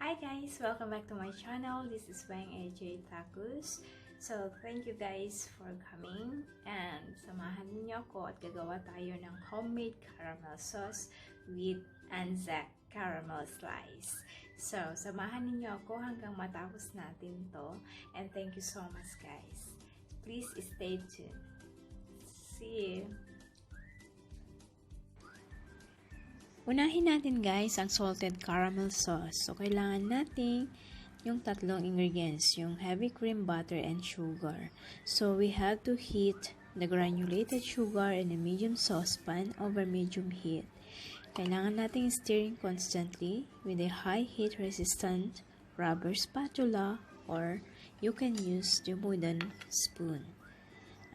Hi guys! Welcome back to my channel. This is Bang AJ Tacus. So, thank you guys for coming and samahan niyo ako at gagawa tayo ng homemade caramel sauce with Anzac caramel slice. So, samahan niyo ako hanggang matapos natin to and thank you so much guys. Please stay tuned. See you! Unahin natin guys ang salted caramel sauce. So, kailangan natin yung tatlong ingredients, yung heavy cream, butter, and sugar. So, we have to heat the granulated sugar in a medium saucepan over medium heat. Kailangan natin stirring constantly with a high heat resistant rubber spatula or you can use the wooden spoon.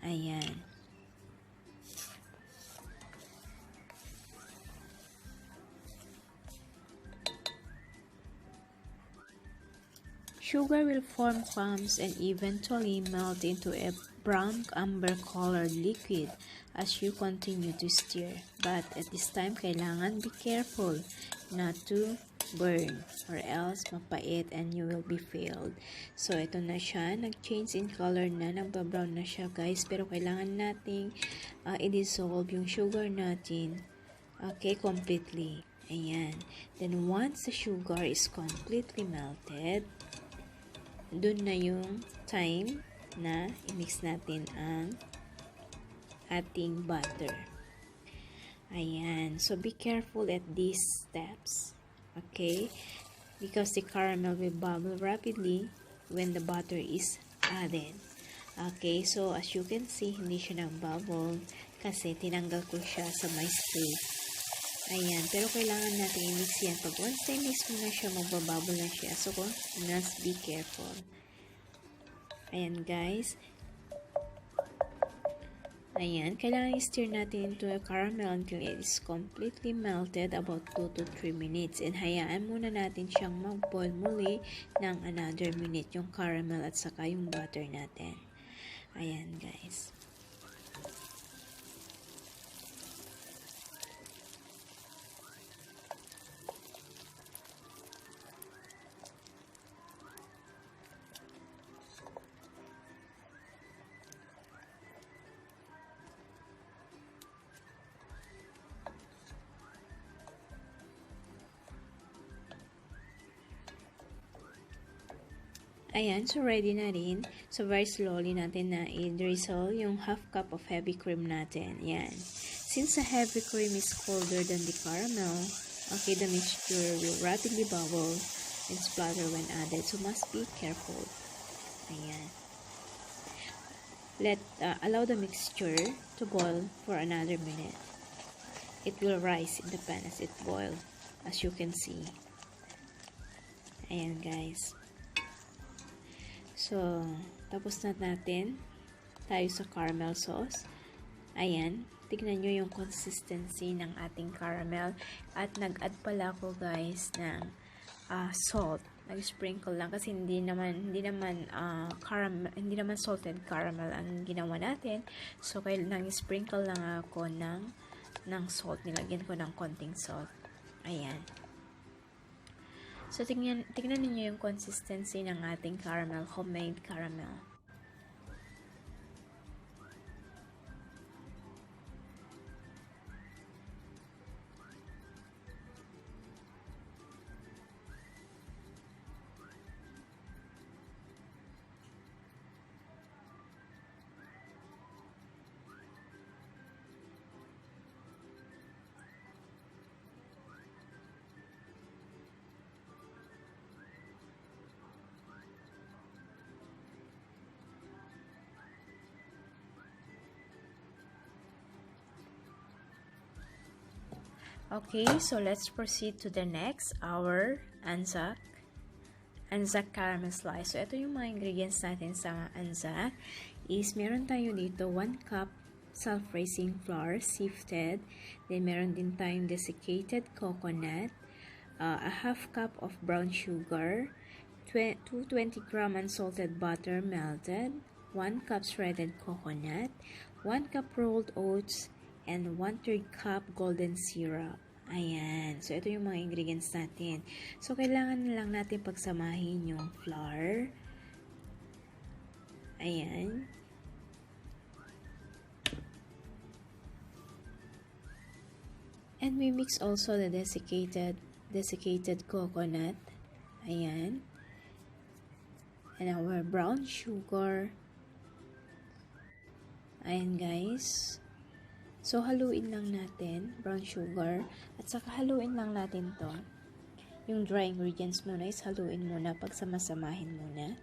Ayan. Sugar will form clumps and eventually melt into a brown amber colored liquid as you continue to stir. But at this time, kailangan be careful not to burn or else mapait and you will be failed. So, ito na siya. Nag-change in color na. Nagba-brown na siya guys. Pero kailangan nating i-dissolve yung sugar natin. Okay, completely. Ayan. Then, once the sugar is completely melted, dun na yung time na i-mix natin ang ating butter. Ayan. So, be careful at these steps. Okay? Because the caramel will bubble rapidly when the butter is added. Okay? So, as you can see, hindi siya nag-bubble kasi tinanggal ko siya sa my spray. Ayan, pero kailangan natin i-mix yan. Pag once na-mix mo na siya, magbabubble na siya. So, must be careful. Ayan, guys. Ayan, kailangan i-stir natin into a caramel until it is completely melted about 2 to 3 minutes. And hayaan muna natin siyang mag-boil muli ng another minute yung caramel at saka yung butter natin. Ayan, guys. Ayan, so ready na rin. So, very slowly natin na i-drizzle yung half cup of heavy cream natin. Ayan. Since the heavy cream is colder than the caramel, okay, the mixture will rapidly bubble and splatter when added. So, must be careful. Ayan. Allow the mixture to boil for another minute. It will rise in the pan as it boils, as you can see. Ayan, guys. So, tapos na natin tayo sa caramel sauce. Ayan, tignan nyo yung consistency ng ating caramel. At nag-add pala ako guys ng salt. Nag-sprinkle lang kasi hindi naman salted caramel ang ginawa natin. So, nag-sprinkle lang ako ng salt. Nilagyan ko ng konting salt. Ayan. So, tingnan niyo yung consistency ng ating caramel, homemade caramel. Okay, so let's proceed to the next, our Anzac caramel slice. So, ito yung mga ingredients natin sa Anzac. Meron tayo dito 1 cup self-raising flour, sifted. Then, meron din tayong desiccated coconut, a half cup of brown sugar, 220 gram unsalted butter melted, 1 cup shredded coconut, 1 cup rolled oats, and 1/3 cup golden syrup. Ayan. So, ito yung mga ingredients natin. So, kailangan lang natin pagsamahin yung flour. Ayan. And we mix also the desiccated coconut. Ayan. And our brown sugar. Ayan, guys. So, haluin lang natin, brown sugar, at saka haluin lang natin to. Yung dry ingredients muna is haluin muna, pagsamasamahin muna.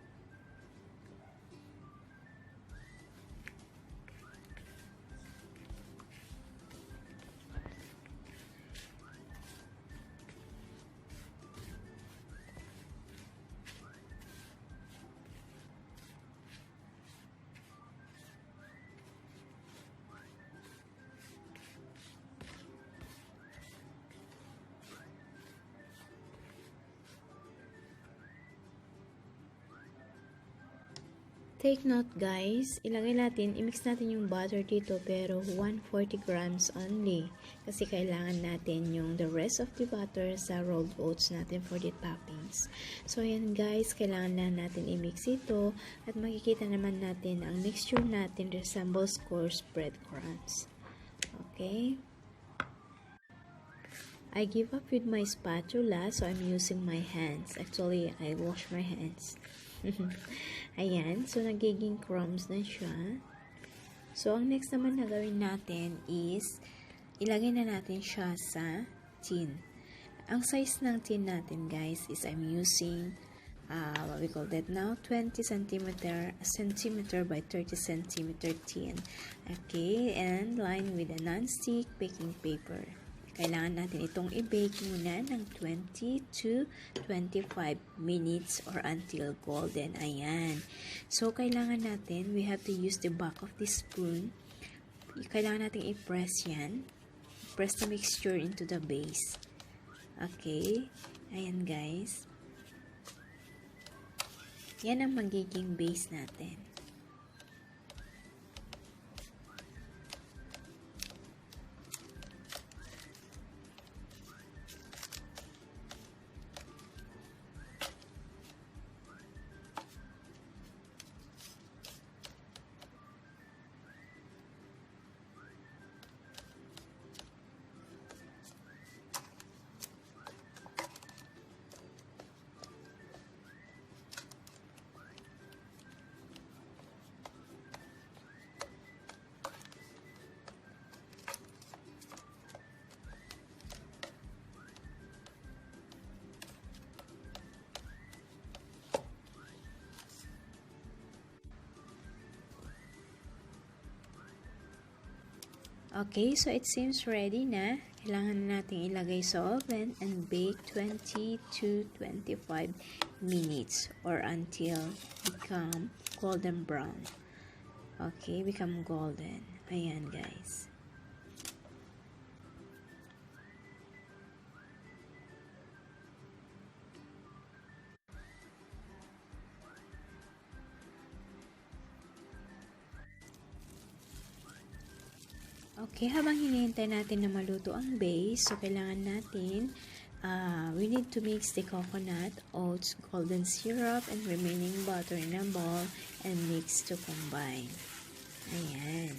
Take note guys, ilagay natin, i-mix natin yung butter dito pero 140 grams only. Kasi kailangan natin yung the rest of the butter sa rolled oats natin for the toppings. So ayan guys, kailangan na natin i-mix ito at makikita naman natin ang mixture natin resembles coarse breadcrumbs. Okay? I give up with my spatula so I'm using my hands. Actually, I wash my hands. Ayan, so nagiging crumbs na siya. So, ang next naman na gawin natin is, ilagay na natin siya sa tin. Ang size ng tin natin, guys, is I'm using, what we call that now, 20 centimeter by 30 centimeter tin. Okay, and line with a non-stick baking paper. Kailangan natin itong i-bake muna ng 20 to 25 minutes or until golden. Ayan. So, kailangan natin, we have to use the back of the spoon. Kailangan natin i-press yan. Press the mixture into the base. Okay. Ayan, guys. Yan ang magiging base natin. Okay, so it seems ready na. Kailangan natin ilagay sa oven and bake 20 to 25 minutes or until become golden brown. Okay, become golden. Ayan, guys. Okay, habang hinihintay natin na maluto ang base, so kailangan natin, we need to mix the coconut, oats, golden syrup, and remaining butter in a bowl and mix to combine. Ayan.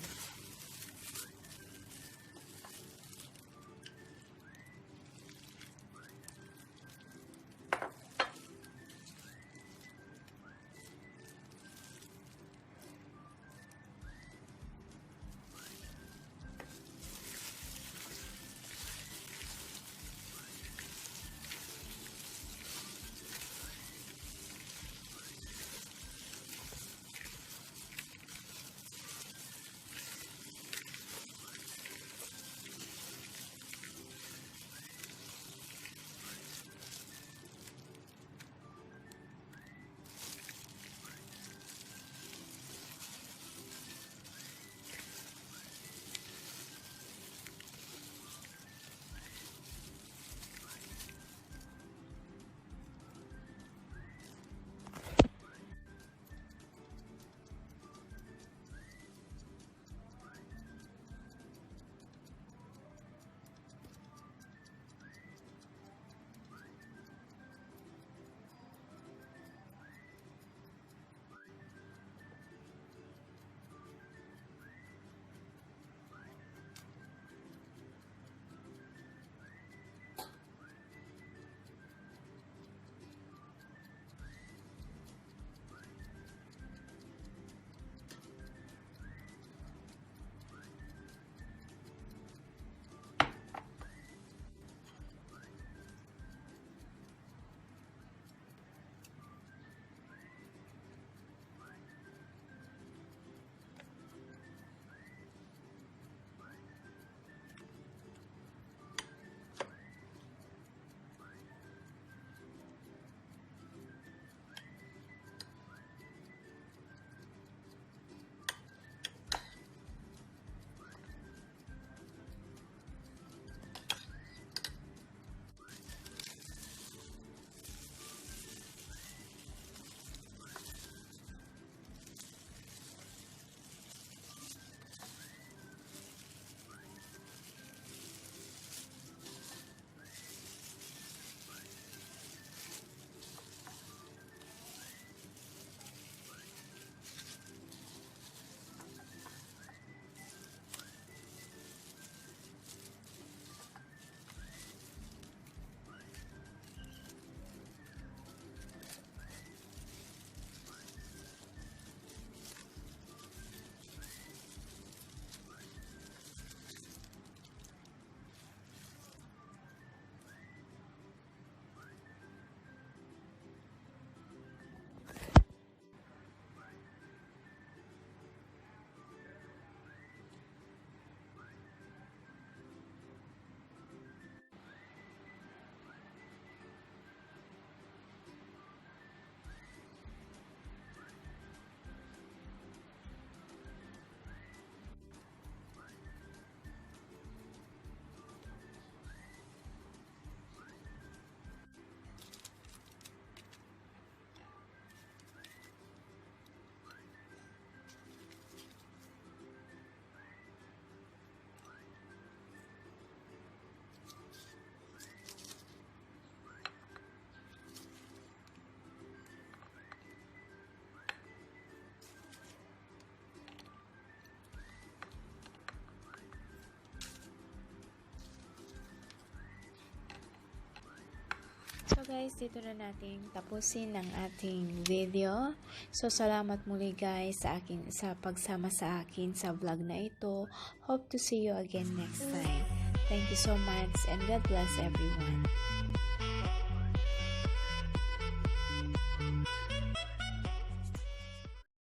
guys, dito na natin tapusin ang ating video. So salamat muli guys sa pagsama sa akin sa vlog na ito. Hope to see you again next time. Thank you so much and God bless everyone.